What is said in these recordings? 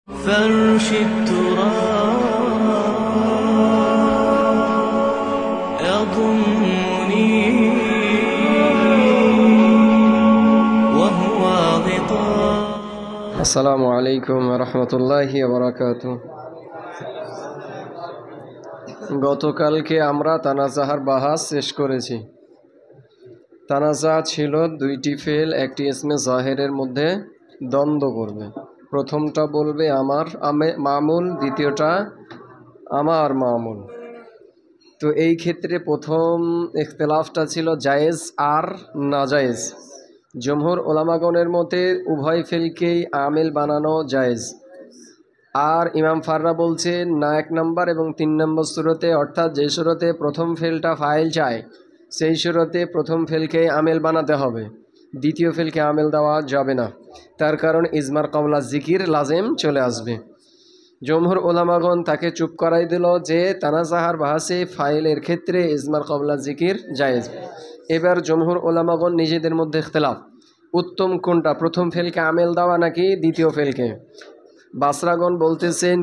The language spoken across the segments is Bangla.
فرش التراب يضمني وهو غطاء. السلام عليكم ورحمة الله وبركاته. গতকালকে আমরা তানাজাহার বাহাস শেষ করেছি। তানাজা ছিল দুইটি ফেল একটি ইসমে জাহেরের মধ্যে দ্বন্দ্ব করবে। প্রথমটা বলবে আমার মামুল, দ্বিতীয়টা আমার মামুল। তো এই ক্ষেত্রে প্রথম ইখতিলাফটা ছিল জায়েজ আর নাজায়েজ। জমহুর ওলামাগণের মতে উভয় ফেলকেই আমিল বানানো জায়েজ। আর ইমাম ফাররা বলছে না, 1 নম্বর এবং 3 নম্বর সুরতে, অর্থাৎ যে সুরতে প্রথম ফেলটা ফাইল চায় সেই সুরতে প্রথম ফেলকে আমেল বানাতে হবে, দ্বিতীয় ফেলকে আমেল দেওয়া যাবে না। তার কারণ ইজমার কবলা জিকির লাজেম চলে আসবে। জমহুর ওলামাগণ তাকে চুপ করাই দিল যে তানাজাহার বাহাসে ফাইলের ক্ষেত্রে ইজমার কবলা জিকির জায়েজ। এবার জমহুর ওলামাগণ নিজেদের মধ্যে ইখতিলাফ, উত্তম কোনটা, প্রথম ফেলকে আমেল দেওয়া নাকি দ্বিতীয় ফেলকে। বাসরাগণ বলতেছেন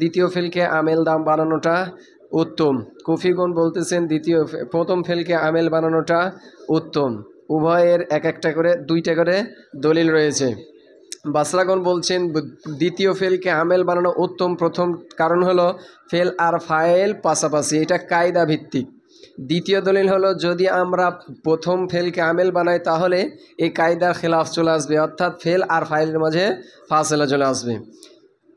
দ্বিতীয় ফেলকে আমেল বানানোটা উত্তম। কুফিগণ বলতেছেন প্রথম ফেলকে আমেল বানানোটা উত্তম। উভয়ের দুইটা করে দলিল রয়েছে। বাসরাগণ বলছেন দ্বিতীয় ফেলকে আমেল বানানো উত্তম। প্রথম কারণ হলো ফেল আর ফাইল পাশাপাশি, এটা কায়দা ভিত্তিক। দ্বিতীয় দলিল হলো যদি আমরা প্রথম ফেলকে আমেল বানাই তাহলে এই কায়দার খেলাফ চলে আসবে, অর্থাৎ ফেল আর ফাইলের মাঝে ফাসলা চলে আসবে।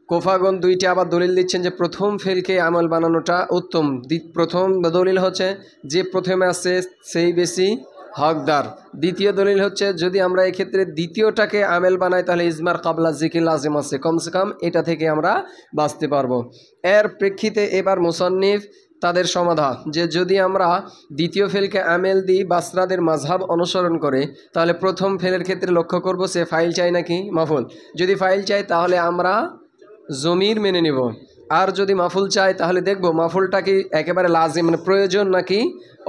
কোফাগণ দুইটি আবার দলিল দিচ্ছেন যে প্রথম ফেলকে আমল বানানোটা উত্তম। প্রথম দলিল হচ্ছে যে প্রথমে আসছে সেই বেশি হকদার। দ্বিতীয় দলিল হচ্ছে যদি আমরা এক্ষেত্রে দ্বিতীয়টাকে আমেল বানাই তাহলে ইজমার কাবলা জিকির লাজিম আছে, কমসে কম এটা থেকে আমরা বাঁচতে পারবো। এর প্রেক্ষিতে এবার মুসান্নিফ তাদের সমাধান যে যদি আমরা দ্বিতীয় ফেলকে আমেল দিই বাসরাদের মাযহাব অনুসরণ করে, তাহলে প্রথম ফেলের ক্ষেত্রে লক্ষ্য করব সে ফাইল চাই নাকি মাফুল। যদি ফাইল চাই তাহলে আমরা জমির মেনে নেব, আর যদি মাফুল চাই তাহলে দেখব মাফুলটা কি একেবারে লাজিম মানে প্রয়োজন নাকি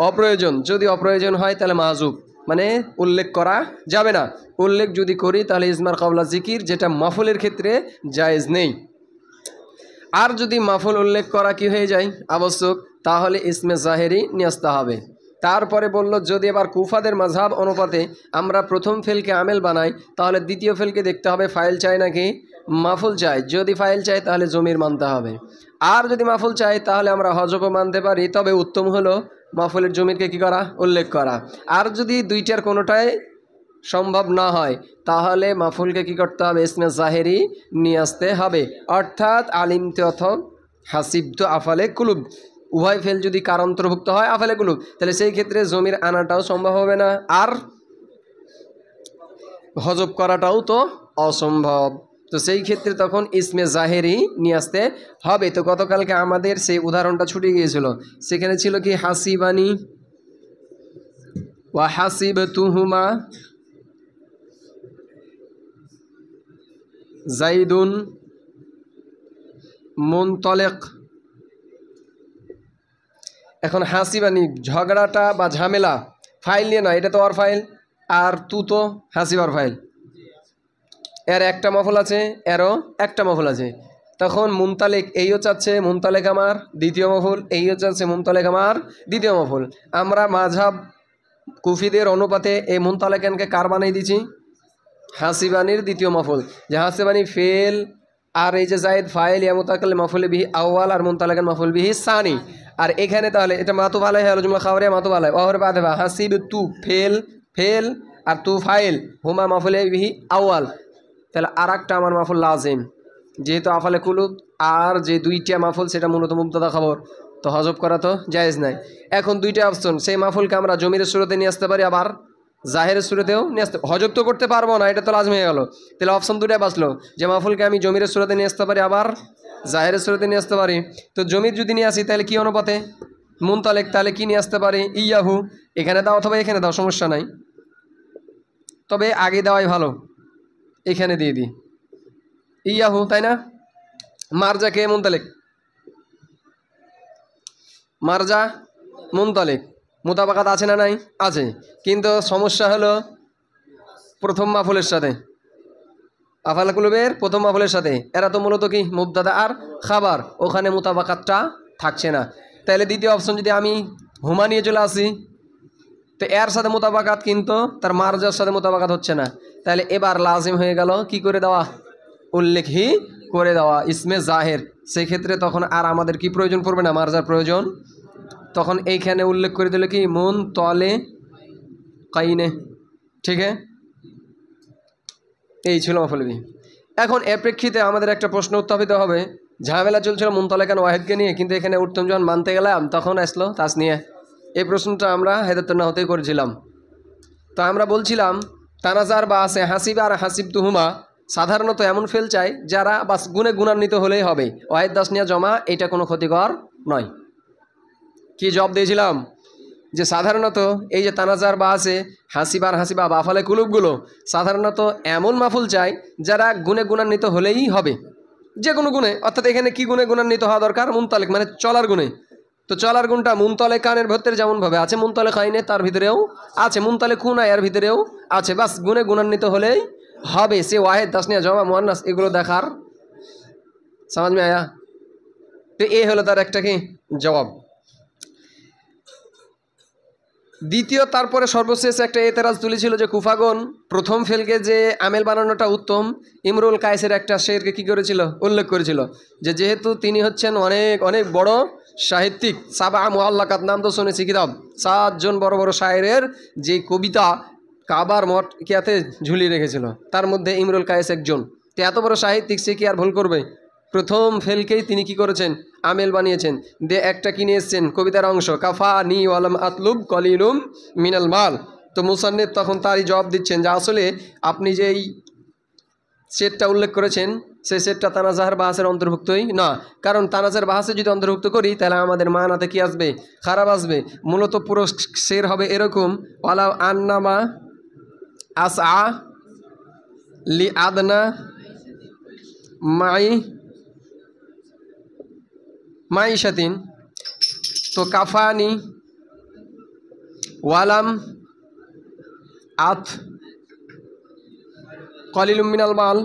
অপ্রয়োজন। যদি অপ্রয়োজন হয় তাহলে মাযুব মানে উল্লেখ করা যাবে না। উল্লেখ যদি করি তাহলে ইজমার কাবলা জিকির, যেটা মাফুলের ক্ষেত্রে জায়েজ নেই। আর যদি মাফুল উল্লেখ করা কি হয়ে যায় আবশ্যক, তাহলে ইসমে জাহেরি নিয়ে আসতে হবে। তারপরে বলল যদি এবার কুফাদের মাযহাব অনুপাতে আমরা প্রথম ফেলকে আমেল বানাই তাহলে দ্বিতীয় ফেলকে দেখতে হবে ফাইল চাই নাকি মাফুল চাই। যদি ফাইল চাই তাহলে জমির মানতে হবে, আর যদি মাফুল চাই তাহলে আমরা হজবও মানতে পারি, তবে উত্তম হলো মাফুলের জমিরকে কি করা, উল্লেখ করা। আর যদি দুইটার কোনোটাই সম্ভব না হয় তাহলে মাফুলকে কি করতে হবে, ইসমে জাহেরি নিয়ে আসতে হবে। অর্থাৎ আলিমতে অথবা হাসিবতু আফালে কুলুব, উভয় ফেল যদি কার অন্তর্ভুক্ত হয় আফালে কুলুব, তাহলে সেই ক্ষেত্রে জমির আনাটাও সম্ভব হবে না, আর হজব করাটাও তো অসম্ভব। তো সেই ক্ষেত্রে তখন ইসমে জাহেরি নিয়ে আসতে হবে। তো গতকালকে আমাদের সেই উদাহরণটা ছুটে গিয়েছিল, সেখানে ছিল কি হাসিবানি ওয়া হাসিবতুহুমা জাইদুন মুনতালিক। এখন হাসিবানি ঝগড়াটা বা ঝামেলা ফাইল নিয়ে না, এটা তো আর ফাইল, আর তু তো হাসিবার ফাইল, এর একটা মফুল আছে, এরও একটা মফুল আছে। তখন মুনতালিক এইও চাচ্ছে মুনতালিক আমার দ্বিতীয় মফুল, এইও চাচ্ছে মুনতালিক আমার দ্বিতীয় মফুল। আমরা মাযহাব কুফিদের অনুপাতে এই মুনতালিকানকে কার বানিয়ে দিচ্ছি, হাসিবানির দ্বিতীয় মফুল। যে হাসিবানি ফেল আর এই যে জায়েদ ফাইল ইয়া মুতাকাল্লিম মাফুল বিহি আউয়াল আর মুনতালিকান মাফুল বিহি সানি। আর এখানে তাহলে এটা মাতুফ আলাইহি আল জুমলা খাবারিয়া মাতুফ আলাইহি ওহর বাদে বা হাসিব তু ফেল আর তু ফাইল হুমা মাফুল বিহি আউয়াল, তাহলে আর একটা আমার মাফুল লাজিম, যেহেতু আফালে কুলুব আর যে দুইটা মাফুল সেটা মূলত মুবতাদা খবর, তো হজব করা তো জায়েজ নাই। এখন দুইটা অপশন, সেই মাফুলকে আমরা জমিরের সুরতে নিয়ে আসতে পারি, আবার জাহেরের সুরতেও নিয়ে আসতে, হজব তো করতে পারবো না, এটা তো লাজম হয়ে গেল। তাহলে অপশন দুটাই বাঁচলো, যে মাফুলকে আমি জমিরের সুরতে নিয়ে আসতে পারি আবার জাহেরের সুরতে নিয়ে আসতে পারি। তো জমির যদি নিয়ে আসি তাহলে কি অনুপাতে মুনতালিক, তাহলে কি নিয়ে আসতে পারি ইয়াহু, এখানে দাও অথবা এখানে দাও সমস্যা নাই, তবে আগে দেওয়াই ভালো, এখানে দিয়ে দিই ইয়াহু, তাই না। মারজা কে মুনতালিক, মারজা মুনতালিক, মুতাবাকাত আছে না নাই, আছে, কিন্তু সমস্যা হলো প্রথম মাফুলের সাথে, আফালা কুলুবের প্রথম মাফুলের সাথে, এরা তো মূলত কি মুবতাদা আর খাবার, ওখানে মুতাবাকাতটা থাকছে না। তাহলে দ্বিতীয় অপশন যদি আমি হুমা নিয়ে চলে আসি, তো এর সাথে মুতাবাকাত কিন্তু তার মারজার সাথে মুতাবাকাত হচ্ছে না, তাহলে এবার লাজিম হয়ে গেল কি করে দেওয়া, উল্লেখই করে দেওয়া ইসমে জাহের। সেক্ষেত্রে তখন আর আমাদের কি প্রয়োজন পড়বে না, মারজার প্রয়োজন। তখন এইখানে উল্লেখ করে দিল কি মুন তলে কাইনে, ঠিক আছে। এই ছিল মাফুল বিহি। এখন এর প্রেক্ষিতে আমাদের একটা প্রশ্ন উত্থাপিত হবে, ঝামেলা চলছিল মুনতালেকান ওয়াহিদকে নিয়ে, কিন্তু এখানে উত্তম যখন মানতে গেলাম তখন আসলো তাস নিয়ে। এই প্রশ্নটা আমরা হেদায়েতুন নাহতে করেছিলাম। তো আমরা বলছিলাম তানাজার বা আছে হাসিবা আর হাসিব তুহুমা সাধারণত এমন ফেল চাই যারা বাস গুণে গুণান্বিত হলেই হবে, ওয়াহিদ দাস নিয়ে জমা এটা কোনো ক্ষতিকর নয়। কি জবাব দিয়েছিলাম যে সাধারণত এই যে তানাজার বা আছে হাসিবার হাসিবা বা ফলে কুলুবগুলো সাধারণত এমন মাফুল চাই যারা গুণে গুণান্বিত হলেই হবে, যে কোনো গুণে। অর্থাৎ এখানে কি গুণে গুণান্বিত হওয়া দরকার, মুনতালেক মানে চলার গুণে। তো চলার গুণটা মুনতালেকানের ভিতরে যেমনভাবে আছে, মুনতালেকাইনে তার ভিতরেও আছে, মুনতালেকুনা এর ভিতরেও আছে, বাস গুণে গুণান্বিত হলেই হবে। সে ওয়াহিদ তাসনিয়া জমা মুয়ান্নাস এগুলো দেখার সমাজ মে আয়া। তো এই হলো তার একটা কি জবাব। দ্বিতীয় তারপরে সর্বশেষ একটা এতেরাজ তুলেছিল যে কুফাগন প্রথম ফেলকে যে আমেল বানানোটা উত্তম, ইমরুল কায়েসের একটা শেরকে কী করেছিল, উল্লেখ করেছিল যে যেহেতু তিনি হচ্ছেন অনেক অনেক বড় সাহিত্যিক, সাবা মুআল্লাকাত নাম তো শুনেছি কিতাব, 7 জন বড় বড় শায়েরের যে কবিতা কাবার মঠ কিয়াতে ঝুলিয়ে রেখেছিল, তার মধ্যে ইমরুল কায়েস একজন। তো এত বড় সাহিত্যিক, সে কি আর ভুল করবে? প্রথম ফেলকেই তিনি কি করেছেন, আমেল বানিয়েছেন। দে একটা কিনে এসছেন কবিতার অংশ, কাফা নি ওয়ালাম আতলুব কলিলুম মিনাল মাল। তো মুসান্নিফ তখন তারই জবাব দিচ্ছেন যে আসলে আপনি যে এই সেটটা উল্লেখ করেছেন সেই সেটটা তানাজাহার বাহাসের অন্তর্ভুক্তই না, কারণ তানাজার বাহাসে যদি অন্তর্ভুক্ত করি তাহলে আমাদের মানাতে কি আসবে, খারাপ আসবে। মূলত পুরো শের হবে এরকম, ওয়ালা আন্নামা আসআ লি আদনা মাইশাতিন, তো কাফানি ওয়ালাম আত কলিলুম মিনাল মাল।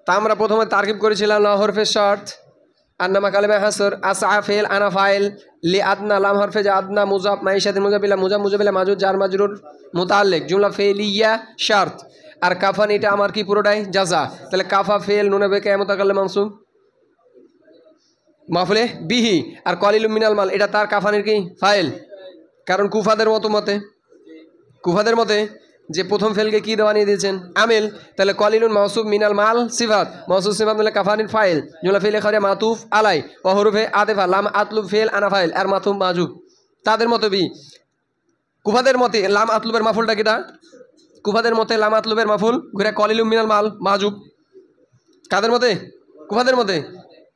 তা আমরা প্রথমে তারকিব করেছিলাম লা হরফে শর্ত, আন্নামা কালেমা হাসর, আসআ ফেল, আনা ফাইল, লি আদনা লাম হরফে যা আদনা, মুজাব মাইশাতিন মুজাবিলা, মুজাবিলা মাজুদ জার মাজরুর মুতাআল্লিক, জুমলা ফেলিয়া শর্ত। আর কাফান এটা আমার কি পুরোটাই জাযা, তাহলে কাফা ফেল নুনে বেকে মুতাকাল্লিম মানসুব মাফুলে বিহি। আর কলিলুম মিনাল মাল এটা তার কাফানের কি ফাইল, কারণ কুফাদের মতে যে প্রথম ফেলকে কি দেওয়া নিয়ে দিয়েছেন আমেল, তাহলে কলিলুন মাউসুব মিনাল মাল সিফাত, মাউসুব সিফাত মিলে কাফানির ফাইল, জুমলা ফেলে খারিয়া মাতুফ আলাই ও হরফে আতেফা লাম আতলুব ফেল আনা ফাইল আর মাতুফ মাজুব। তাদের মতে বি কুফাদের মতে লাম আতলুবের মাফুলটা কিটা, কুফাদের মতে লাম আতলুবের মাফুল ঘুরে কলিলুম মিনাল মাল মাজুব। কাদের মতে? কুফাদের মতে,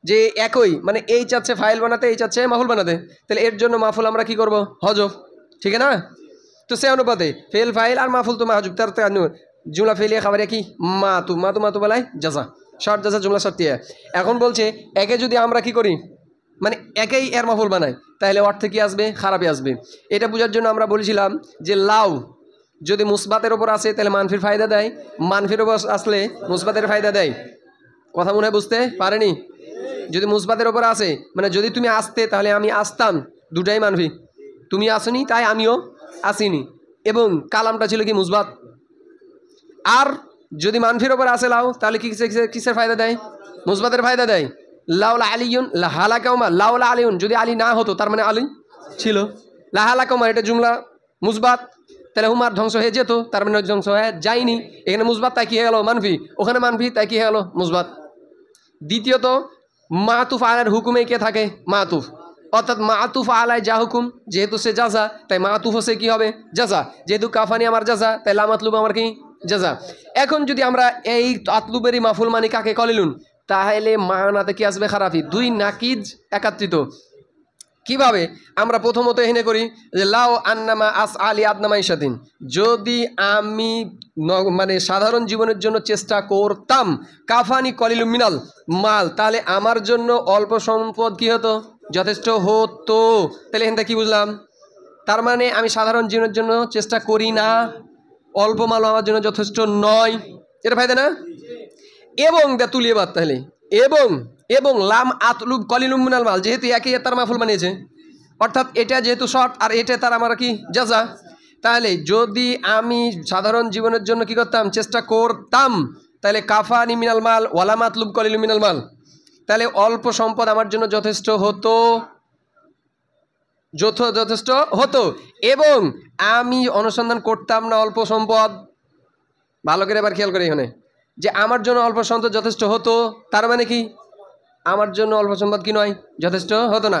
যে একই মানে এই চাচ্ছে ফাইল বানাতে, এই চাচ্ছে মাফুল বানাতে, তাহলে এর জন্য মাফুল আমরা কি করব, হজফ, ঠিক না। তো সে অনুপাতে ফেল ফাইল আর মাফুল তো মাহজুব, তার জুমলা ফেলিয়া খাবারিয়া কি মাতু বলাই জাজা, শর্ট জাজা জুমলা শর্তিয়া। এখন বলছে একে যদি আমরা কি করি, মানে একেই এর মাফুল বানাই, তাহলে অর্থে কি আসবে, খারাপই আসবে। এটা বোঝার জন্য আমরা বলেছিলাম যে লাউ যদি মুসবাতের ওপর আসে তাহলে মানফির ফায়দা দেয়, মানফির ওপর আসলে মুসবাতের ফায়দা দেয়। কথা মনে হয় বুঝতে পারেনি? যদি মুসবাতের ওপর আসে মানে যদি তুমি আসতে তাহলে আমি আসতাম, দুটাই মানফি। তুমি আসনি তাই আমিও আসিনি, এবং কালামটা ছিল কি মুসবাত। আর যদি মানফির ওপর আসে লাউ তাহলে কি কিসের ফায়দা দেয়, মুসবাতের ফায়দা দেয়। লাউলা আলিউন লাহালাকাউমা, লাউলা আলিউন যদি আলী না হতো তার মানে আলী ছিল, লাহালাকাউমা এটা জুমলা মুসবাত, তাহলে হুমার ধ্বংস হয়ে যেত, তার মানে ধ্বংস হয়ে যায়নি। এখানে মুসবাত তাই কি হয়ে গেল মানফি, ওখানে মানফি তাই কি হয়ে গেল মুসবাত। দ্বিতীয়ত মাতুফ আলার হুকুমে কে থাকে, মাতুফ, অর্থাৎ মাতুফ আলায় যা হুকুম, যেহেতু সে জাজা তাই মাতুফ সে কি হবে জাজা, যেহেতু কাফানি আমার জাজা তাই লামাতলুব আমার কি জাজা। এখন যদি আমরা এই আতলুবেরই মাফুল মানি কাকে কলিলুন, তাহলে মানাতে কি আসবে খারাপি, দুই নাকিজ একাত্রিত। কিভাবে আমরা প্রথমত এখানে করি যে লাও আন্নামা আস আলি আদনামা ইশাদিন, যদি আমি মানে সাধারণ জীবনের জন্য চেষ্টা করতাম কাফানি কলিলুম মিনাল মাল, তাহলে আমার জন্য অল্প সম্পদ কি হতো, যথেষ্ট হতো। তাহলে এখানটা কি বুঝলাম, তার মানে আমি সাধারণ জীবনের জন্য চেষ্টা করি না, অল্প মালও আমার জন্য যথেষ্ট নয়, এটা ফায়দা না? এবং দা তুলিয়ে বাদ তাহলে এবং এবং লাম আতলুব কলিলুম মিনাল মাল, যেহেতু একই তার মাফুল বানিয়েছে, অর্থাৎ এটা যেহেতু শর্ট আর এটা তার আমার কি জাযা, তাহলে যদি আমি সাধারণ জীবনের জন্য কি করতাম, চেষ্টা করতাম, তাহলে কাফানি মিনাল মাল ওয়ালা মাতলুব কলিলুম মিনাল মাল, তাহলে অল্প সম্পদ আমার জন্য যথেষ্ট হতো, যথেষ্ট হতো, এবং আমি অনুসন্ধান করতাম না অল্প সম্পদ। ভালো করে এবার খেয়াল করি এখানে যে আমার জন্য অল্প সম্পদ যথেষ্ট হতো, তার মানে কি আমার জন্য অল্প সম্পদ কি নয়, যথেষ্ট হতো না।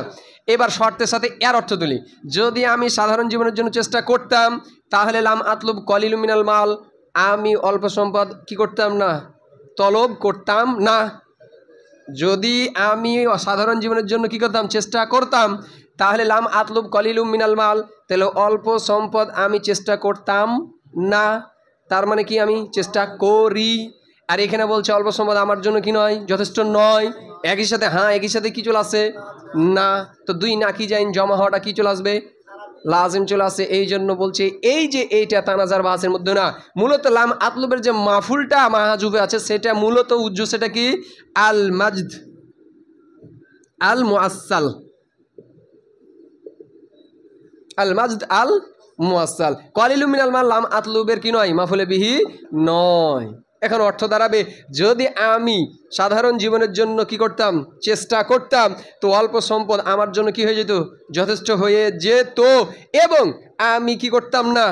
এবার শর্তের সাথে এর অর্থ তুলি, যদি আমি সাধারণ জীবনের জন্য চেষ্টা করতাম তাহলে লাম আতলুব কলিলুম মিনাল মাল, আমি অল্প সম্পদ কি করতাম না, তলব করতাম না। যদি আমি সাধারণ জীবনের জন্য কি করতাম, চেষ্টা করতাম, তাহলে লাম আতলুব কলিলুম মিনাল মাল, তাহলে অল্প সম্পদ আমি চেষ্টা করতাম না, তার মানে কি আমি চেষ্টা করি। আর এখানে বলছে অল্প সম্পদ আমার জন্য কি নয়, যথেষ্ট নয়, একই সাথে হ্যাঁ একই সাথে কি চলে আসে না, তো দুই না কি যাইন জমা হওয়াটা কি চলে আসবে, লাজিম চলে আসে। এই জন্য বলছে এই যে এইটা তানাজার বাসের মধ্যে না, মূলত লাম আতলুবের যে মাফুলটা মাহাজুবে আছে সেটা মূলত উজ্জু, সেটা কি আল মাজদ আল মুআসসাল, আল মাজদ আল মুআসসাল। কলিলুম মিনাল মাল লাম আতলুবের কি নয়, মাফুলে বিহি নয়। এখন অর্থ দাঁড়াবে যদি আমি সাধারণ জীবনের জন্য কি করতাম, চেষ্টা করতাম, তো অল্প সম্পদ আমার জন্য কি হয়ে যেত, যথেষ্ট হয়ে যেত, এবং আমি কি করতাম না,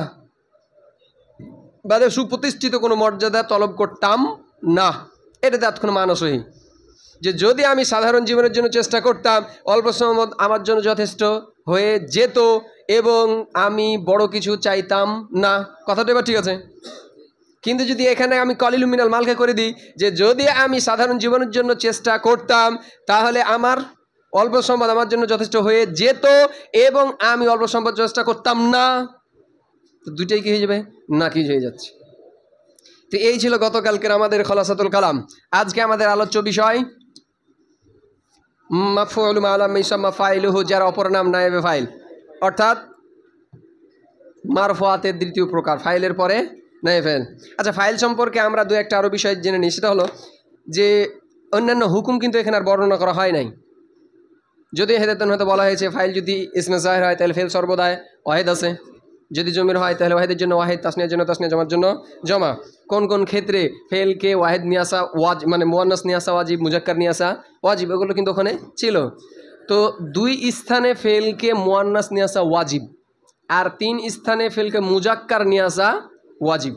বাদে সুপ্রতিষ্ঠিত কোনো মর্যাদা তলব করতাম না। এটা তাৎক্ষণ মানসই যে যদি আমি সাধারণ জীবনের জন্য চেষ্টা করতাম, অল্প সম্পদ আমার জন্য যথেষ্ট হয়ে যেত, এবং আমি বড় কিছু চাইতাম না, কথাটা এবার ঠিক আছে। কিন্তু যদি এখানে আমি কলিলুম মিনাল মালকে করে দিই যে যদি আমি সাধারণ জীবনের জন্য চেষ্টা করতাম তাহলে আমার অল্প সম্পদ আমার জন্য যথেষ্ট হয়ে যেত, এবং আমি অল্প সম্পদ চেষ্টা করতাম না, তো দুইটাই কি হয়ে যাবে, না কি হয়ে যাচ্ছে। তো এই ছিল গতকালকের আমাদের খলাসাতুল কালাম। আজকে আমাদের আলোচ্য বিষয় মাফউল মা লাম ইউসাম্মা ফাইলুহু, যার অপর নাম নায়েবে ফাইল, অর্থাৎ মারফুয়াতের দ্বিতীয় প্রকার, ফাইলের পরে নায়েবে ফাইল। আচ্ছা, ফাইল সম্পর্কে আমরা দু একটা আরও বিষয় জেনে নিই। সেটা হলো যে অন্যান্য হুকুম কিন্তু এখানে আর বর্ণনা করা হয় নাই। যদি হেদায়েতন হয়তো বলা হয়েছে ফাইল যদি ইসমে জাহির হয় তাহলে ফেল সর্বদাই ওয়াহিদ আছে, যদি জমির হয় তাহলে ওয়াহিদের জন্য ওয়াহিদ, তাসনিয়ার জন্য তাসনিয়া, জমার জন্য জমা। কোন কোন ক্ষেত্রে ফেলকে ওয়াহিদ নিয়ে আসা মানে মুয়ান্নাস নিয়ে আসা ওয়াজিব, মুজাক্কার নিয়ে আসা ওয়াজিব, এগুলো কিন্তু ওখানে ছিল। তো দুই স্থানে ফেলকে মুয়ান্নাস নিয়ে আসা ওয়াজিব, আর তিন স্থানে ফেলকে মুজাক্কার নিয়ে আসা ওয়াজিব।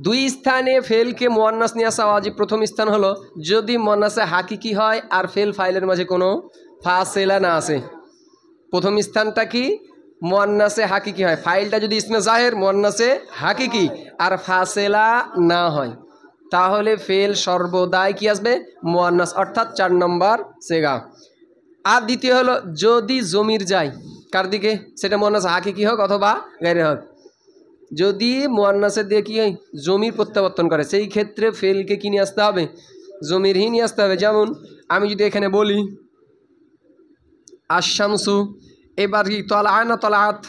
দুই স্থানে ফেলকে মুয়ান্নাস নিয়ে আসা ওয়াজিব। প্রথম স্থান হলো যদি মুয়ান্নাসে হাকিকি হয় আর ফেল ফাইলের মাঝে কোনো ফাসেলা না আসে। প্রথম স্থানটা কি, মুয়ান্নাসে হাকিকি হয়, ফাইলটা যদি ইসমে জাহির মুয়ান্নাসে হাকিকি আর ফাসেলা না হয়, তাহলে ফেল সর্বদাই কি আসবে, মুয়ান্নাস, অর্থাৎ 4 নম্বর সেগা। আর দ্বিতীয় হলো যদি জমির যায় কার দিকে, সেটা মুয়ান্নাস হাকিকি হোক অথবা গায়রে হোক, যদি মুয়ান্নাসের দিয়ে কি হয়, জমির প্রত্যাবর্তন করে, সেই ক্ষেত্রে ফেলকে কি নিয়ে আসতে হবে, জমিরই নিয়ে আসতে হবে। যেমন আমি যদি এখানে বলি আশামসু, এবার কি তলা না তলাআত,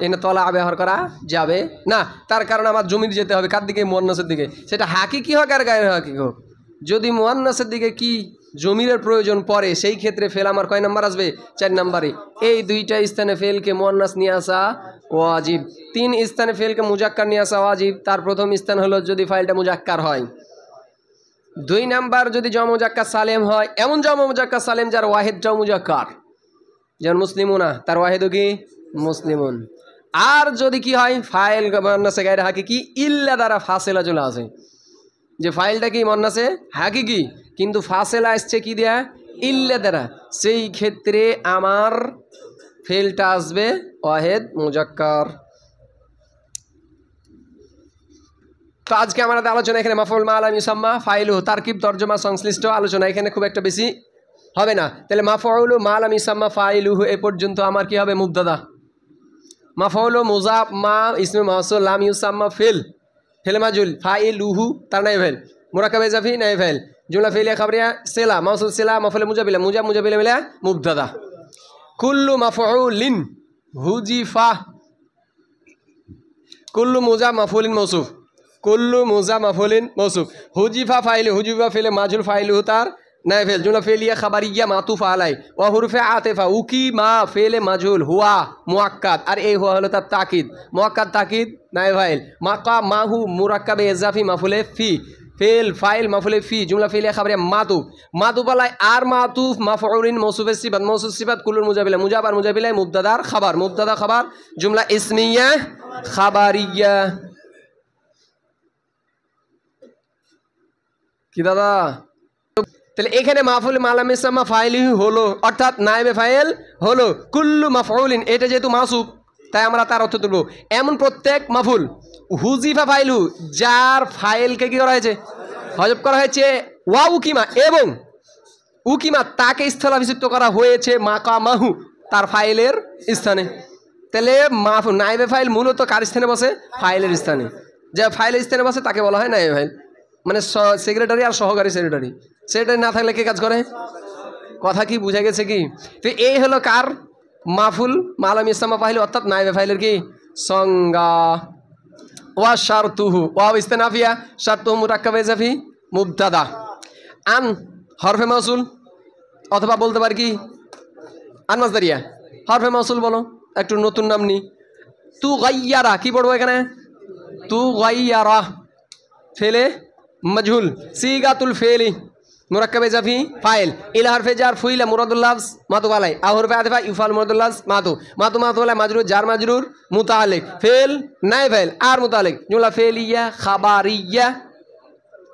এনে তলা ব্যবহার করা যাবে না, তার কারণ আমার জমির যেতে হবে কার দিকে, মুয়ান্নাসের দিকে, সেটা হাকিকি হোক আর গায়রে হাকিকি হোক। যদি মুয়ান্নাসের দিকে কি জমিরের প্রয়োজন পড়ে, সেই ক্ষেত্রে ফেল আমার কয় নাম্বার আসবে, 4 নম্বরে। এই দুইটা স্থানে ফেলকে মুয়ান্নাস নিয়ে আসা ওয়াজিব। 3 স্থানে ফেলকে মুজাক্কার নিয়ে আসা ওয়াজিব। তার প্রথম স্থান হলো যদি ফাইলটা মুজাক্কার হয়। 2 নাম্বার যদি জমা মুজাক্কার সালেম হয়, এমন জমা মুজাক্কার সালেম যার ওয়াহিদটাও মুজাক্কার, যেমন মুসলিমুনা, তার ওয়াহিদও কি মুসলিমুন। আর যদি কি হয়, ফাইল মুয়ান্নাসে গায়রে হাকিকি ইল্লা দ্বারা ফাসেলা চলে আসে, যে ফাইলটা কি মুয়ান্নাসে হাকিকি কিন্তু ফাসেলা আসছে কি দেয়া, ইল্লা দ্বারা, সেই ক্ষেত্রে আমার ফেলটা আসবে ওয়াহিদ মুজাক্কার। তো আজকে আমাদের আলোচনা এখানে মাফউল মা লাম ইউসাম্মা ফাইলুহু, তারকিব তরজমা সংশ্লিষ্ট আলোচনা এখানে খুব একটা বেশি হবে না। তাহলে মাফউল মা লাম ইউসাম্মা ফাইলুহু এ পর্যন্ত আমার কি হবে, মুবতাদা। মাফউল মুজাফ মা ইসমে মাউসুল লাম ইউসাম্মা ফিল, ফিল মাজুল ফাইলুহু তার নাইব ফাইল, মুরাক্কাব ইজাফি নাইব ফাইল, জুমলা ফিলিয়া খাবরিয়া সিলা মাউসুল সিলা মাফউল মুজাবিলা মুজাব মুজাবিলা মিলা মুবতাদা। কুল্লু মাফউলিন হুজিফা কুল্লু মুজা মাফুলিন মৌসুফ কুল্লু মুজা মাফুলিন মৌসুফ হুজিফা ফাইল হুজিফা ফেলে মাজুল ফাইলু তার নাই ফেল জুমলা ফেলিয়া খাবারিয়া মাতুফ আলাই ওয়া হুরফে আতিফা উকি মা ফেলে মাজুল হুয়া মুআক্কাদ আর এই হুয়া হলো তার তাকিদ মুআক্কাদ তাকিদ নাই ফাইল মাকা মাহু মুরাক্কাবে ইজাফি মাফুলে ফি ফেল ফাইল মাফুলে ফি জুমলা ফেলিয়া খাবারিয়া মাতুফ মাতুফ আলাই আর মাতুফ মাফউলিন মৌসুফে সিফাত মৌসুফ সিফাত কুল্লুল মুজাবিলা মুজাব আর মুজাবিলাই মুবতাদার খাবার জুমলা ইসমিয়া খাবারিয়া কি দাদা তাহলে এখানে মাফুল মালাম ইসলামা ফাইল হলো অর্থাৎ নায়েবে ফাইল হলো কুল্লু মাফউলিন এটা যেহেতু মাসুব তাই আমরা তার অর্থ তুলব এমন প্রত্যেক মাফুল হুজিফা ফাইলু যার ফাইলকে কি করা হয়েছে হজব করা হয়েছে ওয়া উকিমা এবং উকিমা তাকে স্থলাভিষিক্ত করা হয়েছে মাকামাহু তার ফাইলের স্থানে তাহলে মাফুল নায়েবে ফাইল মূলত কার স্থানে বসে ফাইলের স্থানে যে ফাইলের স্থানে বসে তাকে বলা হয় নায়েবে ফাইল মানে সেক্রেটারি আর সহকারী সেক্রেটারি না থাকলে কে কাজ করে কথা কি বুঝা গেছে কি তো এই হলো কার মাফুল মালাম ইসলামা ফাইল অর্থাৎ নায়েবে ফাইলের কি সংজ্ঞা ওয়া শারতুহু ওয়া ইস্তিনাফিয়া শারতুহু মুরাক্কাব ইজাফি মুবতাদা আন হরফে মাউসুল অথবা বলতে পারি কি আন মাসদারিয়া হরফে মাউসুল বলো একটু নতুন নাম নি তু গাইয়ারা কি পড়বো এখানে তু গাইয়ারা ফেলে মজহুল সিগাতুল ফেলি মুরাক্কাব ইজাফি ফাইল ইলা হরফে জার ফুইলা মুরাদুল লাফজ মাতুফ আলাই আ হরফে আতিফা ইফাল মুরাদুল লাফজ মাতু আলাই মাজরুর জার মাজরুর মুতাআল্লিক ফেল নাই ফেল আর মুতাআল্লিক জুমলা ফেলিয়া খাবারিয়া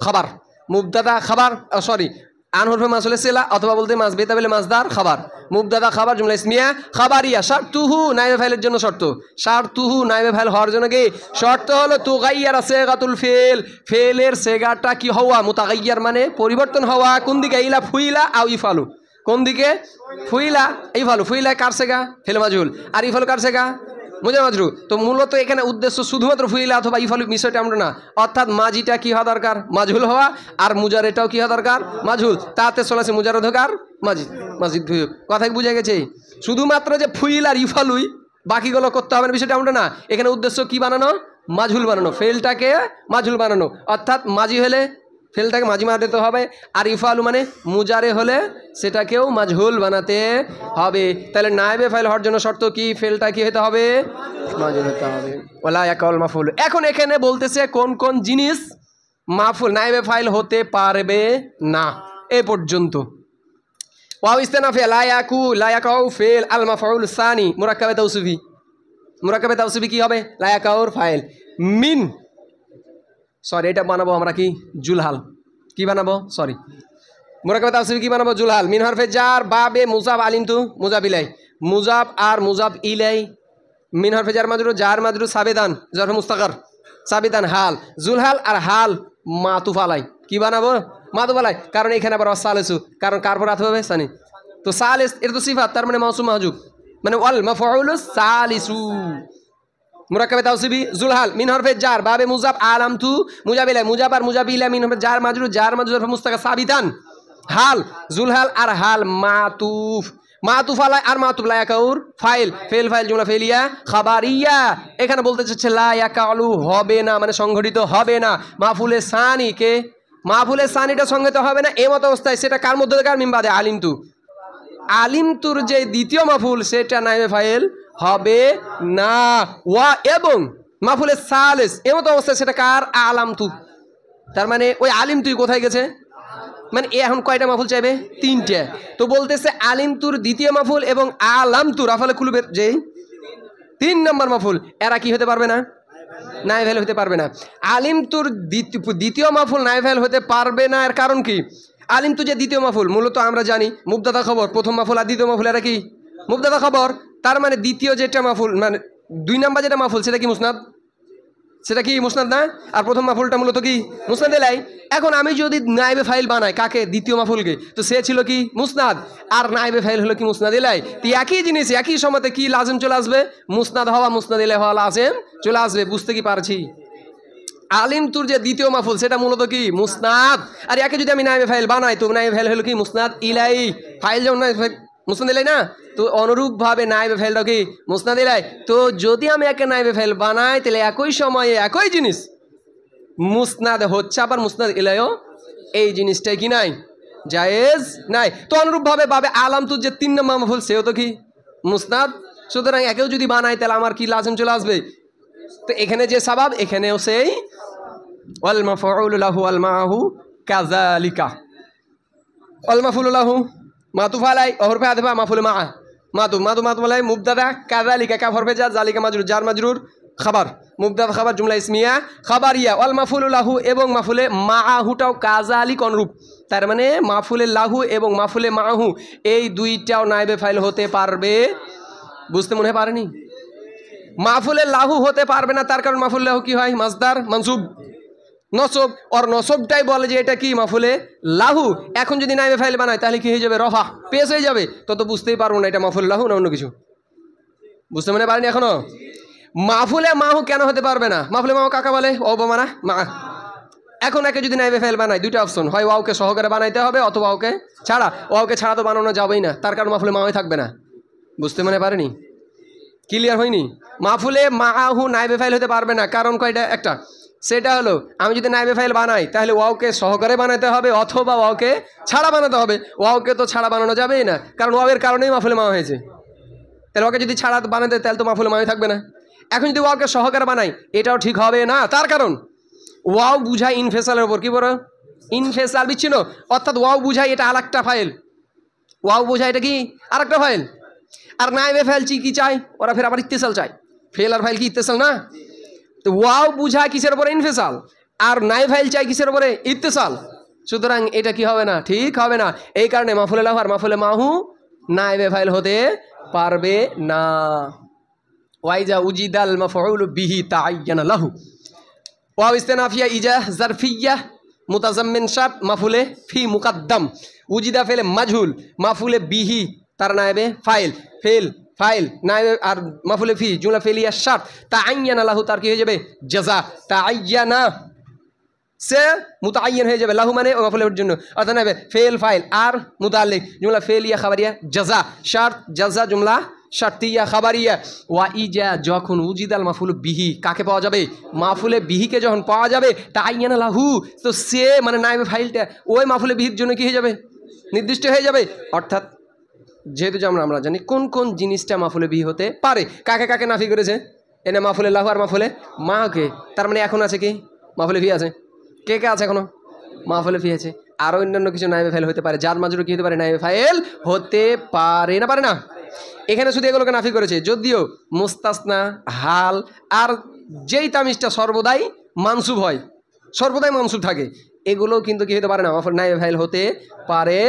খাবার মুবতাদা খাবার সরি আন হরফে মাসুলে সিলা অথবা বলতে মাস বেতাবেলে মাসদার খাবার মুবতাদা খাবার জুমলা ইসমিয়া খাবারিয়া শারতুহু নায়েবে ফাইলের জন্য শর্ত শারতুহু নায়েবে ফাইল হওয়ার জন্য কি শর্ত হলো তুগাইয়ারা সিগাতুল ফেল ফেলের সিগাটা কি হওয়া মুতাগাইয়ার মানে পরিবর্তন হওয়া কোন দিকে ইলা ফুইলা আও ইফালু কোন দিকে ফুইলা ইফালু ফুইলা কার সিগা ফেল মাজহুল আর ইফালু কার সিগা মুজা মাজরু তো মূলত এখানে উদ্দেশ্য শুধুমাত্র ফুইলা অথবা ইফালু বিষয়টা আমরা না অর্থাৎ মাজিটা কি হওয়া দরকার মাজহুল হওয়া আর মুজারেটাও কি হওয়া দরকার মাজহুল তাতে চলেছে মুজারদ দরকার মাজিদ কথা বুঝে গেছে শুধুমাত্র যে ফুইল আর ইফালুই বাকিগুলো করতে হবে বিষয়টা আমরা না এখানে উদ্দেশ্য কি বানানো মাজহুল বানানো ফেলটাকে মাজহুল বানানো অর্থাৎ মাজি হলে ফেলটাকে মাঝি মারাতে হবে আর ইফালু মানে মুজারে হলে সেটাকেও মাজহুল বানাতে হবে তাহলে নায়েবে ফাইল হওয়ার জন্য শর্ত কি ফেলটা কি হতে হবে মাজহুল হতে হবে ওয়ালা ইয়াকাউল মাফউল এখন এখানে বলতেছে কোন কোন জিনিস মাফুল নায়েবে ফাইল হতে পারবে না এ পর্যন্ত ওয়াও ইস্তিনাফি লা ইয়াকাউ ফেল আল মাফউল সানি মুরাক্কাবে তাওসিফি কি হবে লা ইয়াকাউর ফাইল মিন সরি এটা বানাবো আমরা কি জুলহাল কি বানাবো সরি মুরাক্কাবে তাওসিফি কি বানাবো জুলহাল মিন হরফে জার বাবে মুজাব আলিমতু মুজাব ইলাই মুজাব আর মুজাব ইলাই মিন হরফে জার মাজরুর সাবেদান জরফে মুস্তাকার সাবেদান হাল জুলহাল আর হাল মাতুফ আলাই কি বানাবো মাতুফ আলাই কারণ এখানে আবার সালেসু কারণ কার পর হবে সানি তো সালেস এটা তো সিফাত তার মানে মাউসুম মাহজুব মানে ওয়াল মাফউলু সালিসু মুরাক্কাবে তাওসিফি জুলহাল মিন হরফে জার বাবে মুজাব আলামতু মুজাবিলা মুজাব আর মুজাবিলা মিন হরফে জার মাজরুর মুস্তাকা সাবিতান হাল জুলহাল আর হাল মাতুফ আলাই আর মাতুফ লা ইয়াকাউর ফাইল ফাইল জুমলা ফেলিয়া খাবারিয়া এখানে বলতে চাচ্ছে লা ইয়াকালু হবে না মানে সংঘটিত হবে না মাফুলে সানি কে মাফুলে সানিটা সংঘটিত হবে না এই মত অবস্থায় সেটা কার মধ্যে কার মিমবাদে আলিমতুর যে দ্বিতীয় মাফুল সেটা নায়েবে ফাইল হবে না ওয়া এবং মাফুলে সালেস এমত অবস্থায় সেটা কার আলামতু তার মানে ওই আলিমতুই কোথায় গেছে মানে এখন কয়টা মাফুল চাইবে তিনটে তো বলতেছে আলিমতুর দ্বিতীয় মাফুল এবং আলামতুর আফালে কুলুবের যে 3 নম্বর মাফুল এরা কি হতে পারবে না নায়েবে ফাইল হতে পারবে না আলিমতুর দ্বিতীয় মাফুল নায়েবে ফাইল হতে পারবে না এর কারণ কি আলিমতু যে দ্বিতীয় মাফুল মূলত আমরা জানি মুবতাদা খবর প্রথম মাফুল আর দ্বিতীয় মাফুল এরা কি মুবতাদা খবর তার মানে দ্বিতীয় যেটা মাফুল মানে 2 নম্বর যেটা মাফুল সেটা কি মুসনাদ না আর প্রথম মাফুলটা মূলত কি মুসনাদ এলাই এখন আমি যদি নায়েবে ফাইল বানাই কাকে দ্বিতীয় মাফুলকে তো সে ছিল কি মুসনাদ আর নায়েবে ফাইল হলো কি মুসনাদ এলাই তো একই জিনিস একই সময়তে কি লাজিম চলে আসবে মুসনাদ হওয়া মুসনাদ এলাই হওয়া লাজিম চলে আসবে বুঝতে কি পারছি আলিমতুর যে দ্বিতীয় মাফুল সেটা মূলত কি মুসনাদ আর একে যদি আমি নায়েবে ফাইল বানাই তো নায়েবে ফাইল হলো কি মুসনাদ ইলাই ফাইল যেমন মুসনাদ ইলাই না, তো অনুরূপভাবে নাইবে ফেলটাও কি মুসনাদ ইলাই। তো যদি আমি একে নাইবে ফেল বানাই তাহলে একই সময়ে একই জিনিস মুসনাদ হচ্ছে, আবার মুসনাদ ইলাইও এই জিনিসটাই কি নাই, জায়েজ নাই। তো অনুরূপভাবে বাবে আলাম তু যে 3 নম্বর মাফুল সেও তো কি মুসনাদ। সুতরাং একেও যদি বানাই তাহলে আমার কি লাজিম চলে আসবে। তো এখানে যে সাবাব এখানেও সেই ওয়াল মাফউলু লাহু ওয়াল মাহু কাযালিকা। ওয়াল মাফউলু লাহু মাতুফ আলাই হরফে আতফা মাফউল মা মাতু আলাই মুবতাদা কাযালিকা কাফ হরফে জার জালিকা মাজরুর জার মাজরুর খাবার মুবতাদা খাবার জুমলা ইসমিয়া খাবারিয়া। ওয়াল মাফউলু লাহু এবং মাফুলে মাহুটাও কাযালিক অনুরূপ। তার মানে মাফুলে লাহু এবং মাফুলে মাহু এই দুইটাও নাইবে ফাইল হতে পারবে। বুঝতে মনে পারেনি? মাফুলে লাহু হতে পারবে না, তার কারণ মাফুল লাহু কি হয় মাসদার মানসুব নসব, আর নসবটাই বলে যে এটা কি মাফুলে লাহু। এখন যদি নাইবে ফাইল বানায় তাহলে কি হয়ে যাবে, রফা পেশ হয়ে যাবে। তো বুঝতেই পারবো না এটা মাফুল লাহু না অন্য কিছু। বুঝতে মনে পারেনি এখনো? মাফুলে মাহু কেন হতে পারবে না? মাফুলে মাহু কাকা বলে ও বামানা মা। এখন একে যদি নাইবে ফাইল বানায় দুইটা অপশন, হয় ওয়াওকে সহকারে বানাইতে হবে অথবা ওকে ছাড়া। ওয়াওকে ছাড়া তো বানানো যাবেই না, তার কারণ মাফুলে মাহুই থাকবে না। বুঝতে মনে পারেনি? ক্লিয়ার হয়নি? মাফুলে মাহু নাইবে ফাইল হতে পারবে না, কারণ কয়টা? একটা, সেটা হলো আমি যদি নাইবে ফাইল বানাই তাহলে ওয়াওকে সহকারে বানাতে হবে অথবা ওয়াওকে ছাড়া বানাতে হবে। ওয়াওকে তো ছাড়া বানানো যাবেই না, কারণ ওয়াওয়ের কারণেই মাফুলে মাহু হয়েছে। তাহলে ওকে যদি ছাড়া বানাতে তাহলে তো মাফুলে মাহুই থাকবে না। এখন যদি ওয়াওকে সহকারে বানাই এটাও ঠিক হবে না, তার কারণ ওয়াও বুঝায় ইনফেসালের উপর। কি বলো? ইনফেসাল বিচ্ছিন্ন, অর্থাৎ ওয়াও বুঝায় এটা আরেকটা ফাইল, ওয়াও বুঝায় এটা কি আরেকটা ফাইল। আর নাইবে ফাইল কি চাই ওরা, ফের আবার ইত্তেসাল চাই। ফেল আর ফাইল কি ইত্তেসাল না? তো ওয়াও বুঝায় কিসের উপরে? ইনফেসাল। আর নাই ফাইল চাই কিসের উপরে? ইত্তেসাল। সুতরাং এটা কি হবে না, ঠিক হবে না। এই কারণে মাফুলে লাহু আর মাফুলে মাহু নাইবে ফাইল হতে পারবে না। ওয়াইজা উজিদাল মাফউলু বিহি তাআয়্যানা লাহু। ওয়াও ইস্তিনাফিয়া ইজা জারফিয়া মুতাজাম্মিন শার্ত মাফুলে ফি মুকাদ্দাম। উজিদা ফেলে মাজহুল মাফুলে বিহি তার নাইবে ফাইল ফেল ফাইল নাইবে আর মাফুলে ফি জুমলা ফেলিয়া শার্ত তাআয়্যানা লাহু তার কি হয়ে যাবে জাযা। তাআয়্যানা সে মুতাআয়্যান হয়ে যাবে, লাহু মানে মাফুলের জন্য, অর্থাৎ নাইবে ফেল ফাইল আর মুতাআল্লিক জুমলা ফেলিয়া খাবারিয়া জাযা শার্ত জাযা জুমলা শার্তিয়া খাবারিয়া। ওয়া ইজা যখন উজিদাল মাফুল বিহি কাকে পাওয়া যাবে? মাফুলে বিহিকে যখন পাওয়া যাবে তাআয়্যানা লাহু, তো সে মানে নাইবে ফাইলটা ওই মাফুলে বিহির জন্য কি হয়ে যাবে? নির্দিষ্ট হয়ে যাবে। অর্থাৎ যেহেতু আমরা জানি কোন কোন জিনিসটা মাফুলে বিহি হতে পারে, কাকে কাকে নাফি করেছে এনে মাফুলে লাহু আর মাফুলে মাকে। তার মানে এখন আছে কি মাফুলে ফি আছে, কে কে আছে এখনো? মাফুলে ফি আছে। আরও অন্যান্য কিছু নাইবে ফাইল হতে পারে, যার মাজরুর কি হতে পারে? নাইবে ফাইল হতে পারে না, পারে না। এখানে শুধু এগুলোকে নাফি করেছে, যদিও মুস্তাসনা হাল আর যেই তামিজটা সর্বদাই মানসুব হয়, সর্বদাই মানসুব থাকে, এগুলো কিন্তু কি হতে পারে না, মাফুল নাইবে ফাইল হতে পারে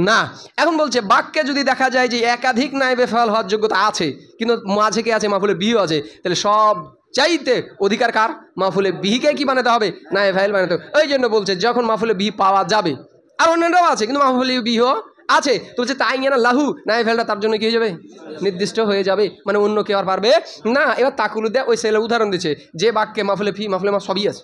না। এখন বলছে বাক্যে যদি দেখা যায় যে একাধিক নাইবে ফাইল হওয়ার যোগ্যতা আছে কিন্তু মাঝে কে আছে? মাফুলে বিহি আছে, তাহলে সব চাইতে অধিকার কার? মাফুলে বিহিকে কি বানাতে হবে? নাইবে ফাইল বানাতে হবে। ওই জন্য বলছে যখন মাফুলে বিহি পাওয়া যাবে, আর অন্যান্যরাও আছে কিন্তু মাফুলে বিহিও আছে, তো বলছে তাআয়্যানা লাহু নাইবে ফাইলটা তার জন্য কি হয়ে যাবে? নির্দিষ্ট হয়ে যাবে, মানে অন্য কেউ আর পারবে না। এবার তাকুল দেয় ওই ছেলে উদাহরণ দিচ্ছে যে বাক্যে মাফুলে ফি মাফুলে মা সবই আছে।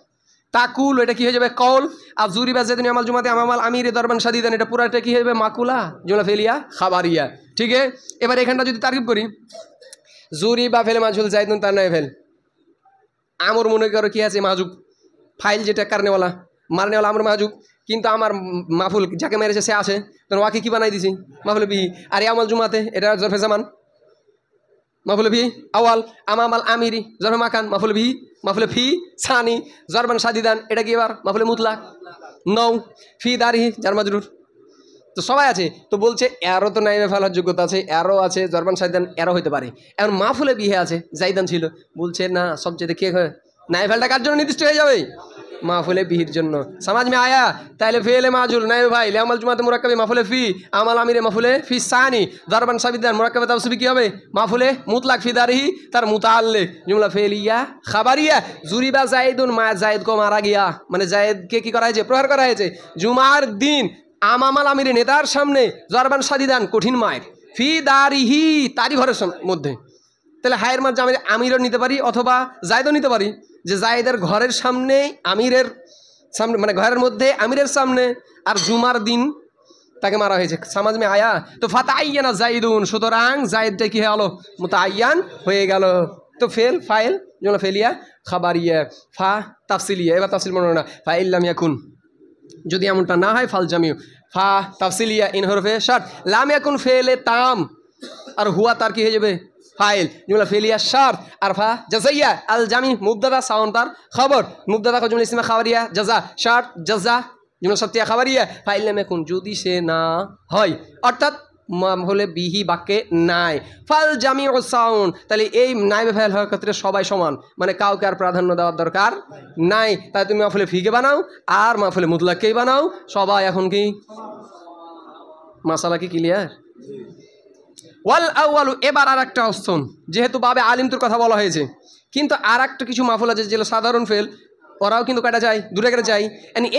তাকুল এটা কি হয়ে যাবে? কল। আর জুরি বা যেদিন আমাল জুমাতে আমাল আমিরে দরবান সাদিদান, এটা পুরাটা কি হয়ে যাবে? মাকুলা জুমলা ফেলিয়া খাবারিয়া। ঠিক আছে, এবার এখানটা যদি তারকিব করি, জুরি বা ফেলে মাজহুল জাইদুন তার নাইবে ফেল। আমর মনে করো কি আছে? মাহুব ফাইল, যেটা কারণেওয়ালা মারনেওয়ালা আমর মাহুব, কিন্তু আমার মাফুল যাকে মেরেছে সে আসে, তখন ওয়াকে কি বানাই দিছি? মাফুলে বিহি। আর আমাল জুমাতে এটা জরফে জামান মাফুলে বিহি আওয়াল, আমাল আমিরি জরফে মাকান মাফুলে বিহি মাফুলে ফি সানি জরবান সাদিদান, এটা কি এবার মাফুলে মুতলাক নৌ ফি দারিহি যার মাজরুর। তো সবাই আছে, তো বলছে এরও তো নাইবে ফাইল হওয়ার যোগ্যতা আছে, এরও আছে জরবান সাদিদান, এরও হতে পারে। এখন মাফুলে বিহে আছে, জাইদান ছিল, বলছে না সবচেয়ে কে হয় নাইবে ফাইলটা কার জন্য নির্দিষ্ট হয়ে যাবে? মাফুলে বিহির জন্য। সমাজ মে আয়া? তাহলে ফেলে মাজুল নাইবে ফাইল আমাল জুমাতে মুরাক্কাবে মাফুলে ফি, আমাল আমিরে মাফুলে ফি সানি, দরবান সাবিদান মুরাক্কাবে তাওসিফি কি হবে? মাফুলে মুতলাক ফি দারিহি তার মুতাআল্লিক জুমলা ফেলিয়া খাবারিয়া। জুরিবা জাইদুন মা জাইদ কো মারা গিয়া, মানে জাইদকে কি করা হয়েছে? প্রহার করা হয়েছে। জুমার দিন আমাল আমিরে নেতার সামনে জরবান সাদিদান কঠিন মায়ের ফি দারিহি তারি ঘরের মধ্যে। তাহলে হায়ের মাঝে আমি আমিরও নিতে পারি অথবা জায়দও নিতে পারি, যে জায়দের ঘরের সামনে আমিরের সামনে, মানে ঘরের মধ্যে আমিরের সামনে, আর জুমার দিন তাকে মারা হয়েছে সমাজ মে আয়া তো ফাতাইয়ানা জাইদুন সুতরাং জাইদটা কি হলো মুতাআয়্যান হয়ে গেল তো ফেল ফাইল জুমলা ফেলিয়া খাবারিয়া ফা তাফসিলিয়া এবার তাফসিল মনে না ফা ইল্লাম ইয়াকুন যদি এমনটা না হয় ফাল জামিউ ফা তাফসিলিয়া ইন হরফে শার্ট লাম ইয়াকুন ফেলে তাম আর হুয়া তার কি হয়ে যাবে ফাইল জুমলা ফেলিয়া শার্ট আর ফা জাযাইয়া আল জামি মুবতাদা সাউন তার খবর মুবতাদা কো জুমলা ইসমে খাবারিয়া জাযা শার্ট জাযা জুমলা শার্তিয়া খাবারিয়া ফাইল লাম ইয়াকুন যদি সে না হয় অর্থাৎ হলে বিহি বাক্যে নাই ফাল জামিউ সাউন তাহলে এই নাইবে ফাইল হওয়ার ক্ষেত্রে সবাই সমান মানে কাউকে আর প্রাধান্য দেওয়ার দরকার নাই তাই তুমি মাফুলে ফিকে বানাও আর মাফুলে মুতলাককেই বানাও সবাই এখন কি মাসালা কি ক্লিয়ার ওয়াল আউয়ালু এবার আর একটা অপশন যেহেতু বাবে আলিমতুর কথা বলা হয়েছে কিন্তু আর একটা কিছু মাফুল আছে যেগুলো সাধারণ ফেল ওরাও কিন্তু কাটা যায় দূরে কেটে যায়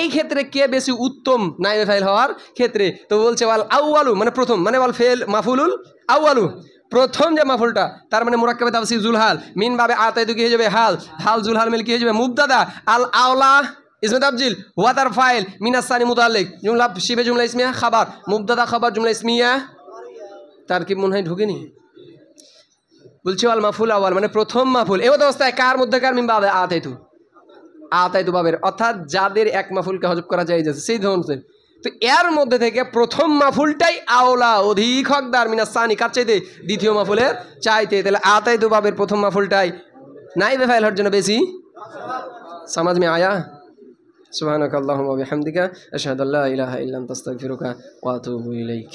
এই ক্ষেত্রে কে বেশি উত্তম নাইবে ফাইল হওয়ার ক্ষেত্রে তো বলছে ওয়াল আউয়ালু মানে প্রথম মানে ওয়াল ফেল মাফুলুল আউয়ালু প্রথম যে মাফুলটা তার মানে মুরাক্কাবে তাফসীর জুলহাল মিন বাবে আতাইতু কি হয়ে যাবে হাল হাল জুলহাল মিল কি হয়ে যাবে মুবতাদা আল আওলা ইসমে তাবজিল ওয়া তার ফাইল মিনাস সানি মুতাল্লিক জুমলা শিবে জুমলা ইসমিয়া খাবার মুবতাদা খাবার জুমলা ইসমিয়া তার কি মনে হয় ঢুকেনি বলছে ওয়াল মাফুল আওয়াল মানে প্রথম মাফুল এই অবস্থায় কার মধ্যে কার মিন বাবে আতাইতু বাবের অর্থাৎ যাদের এক মাফুলকে হজব করা যায় যাচ্ছে সেই ধরনের তো এর মধ্যে থেকে প্রথম মাফুলটাই আওলা অধিক হকদার মিনাস সানি কার চাইতে দ্বিতীয় মাফুলের চাইতে তাহলে আতাইতু বাবের প্রথম মাফুলটাই নাইবে ফাইল হওয়ার জন্য বেশি সমাজ মে আয়া সুবহানাকাল্লাহুম্মা ওয়া বিহামদিকা আশহাদু আল্লা ইলাহা ইল্লা আনতা আস্তাগফিরুকা ওয়া আতুবু ইলাইক